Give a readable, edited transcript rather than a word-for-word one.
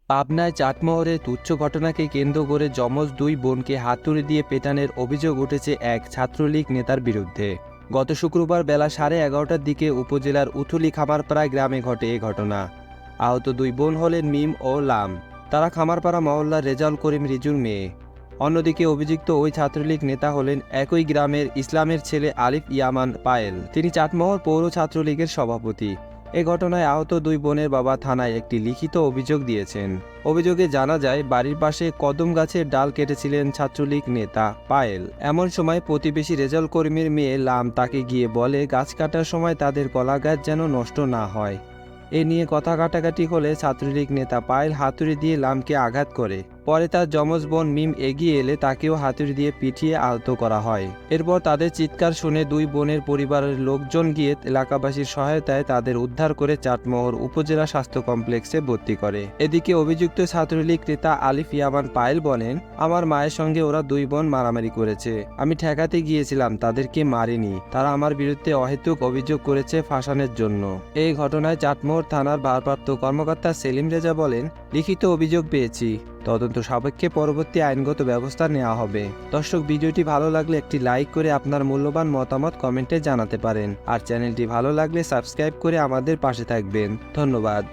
পাবনায় চাটমোহরে তুচ্ছ ঘটনাকে কেন্দ্র করে যমজ দুই বোনকে হাতুড়ি দিয়ে পেটানোর অভিযোগ উঠেছে এক ছাত্রলীগ নেতার বিরুদ্ধে। গত শুক্রবার বেলা 11:30টার দিকে উপজেলার উথুলি খামারপাড়া গ্রামে ঘটে এ ঘটনা। আহত দুই বোন হলেন মিম ও লাম। তারা খামারপাড়া মহল্লার রেজাউল করিম রিজুর মেয়ে। অন্যদিকে অভিযুক্ত ওই ছাত্রলীগ নেতা হলেন একই গ্রামের ইসলামের ছেলে আলিফ ইয়ামান পায়েল। তিনি চাটমোহর পৌর ছাত্রলীগের সভাপতি। এ ঘটনায় আহত দুই বোনের বাবা থানায় একটি লিখিত অভিযোগ দিয়েছেন। অভিযোগে জানা যায়, বাড়ির পাশে কদম গাছের ডাল কেটেছিলেন ছাত্রলীগ নেতা পায়েল। এমন সময় প্রতিবেশী রেজাউল করিমের মেয়ে লাম তাকে গিয়ে বলে গাছ কাটার সময় তাদের কলা গাছ যেন নষ্ট না হয়। এ নিয়ে কথা কাটাকাটি হলে ছাত্রলীগ নেতা পায়েল হাতুড়ি দিয়ে লামকে আঘাত করে। পরে তার যমজ বোন মিম এগিয়ে এলে তাকেও হাতুড়ি দিয়ে পিটিয়ে আহত করা হয়। এরপর তাদের চিৎকার শুনে দুই বোনের পরিবারের লোকজন গিয়ে এলাকাবাসীর সহায়তায় তাদের উদ্ধার করে চাটমোহর উপজেলা স্বাস্থ্য কমপ্লেক্সে ভর্তি করে। এদিকে অভিযুক্ত ছাত্রলীগ নেতা আলিফ ইয়ামান পায়েল বলেন, আমার মায়ের সঙ্গে ওরা দুই বোন মারামারি করেছে। আমি ঠেকাতে গিয়েছিলাম, তাদেরকে মারিনি। তারা আমার বিরুদ্ধে অহেতুক অভিযোগ করেছে ফাঁসানোর জন্য। এই ঘটনায় চাটমোহর থানার ভারপ্রাপ্ত কর্মকর্তা সেলিম রেজা বলেন, লিখিত অভিযোগ পেয়েছি, তদন্ত সাপেক্ষে পরবর্তী আইনগত ব্যবস্থা নেওয়া হবে। দর্শক, ভিডিওটি ভালো লাগলে একটি লাইক করে আপনার মূল্যবান মতামত কমেন্টে জানাতে পারেন। আর চ্যানেলটি ভালো লাগলে সাবস্ক্রাইব করে আমাদের পাশে থাকবেন। ধন্যবাদ।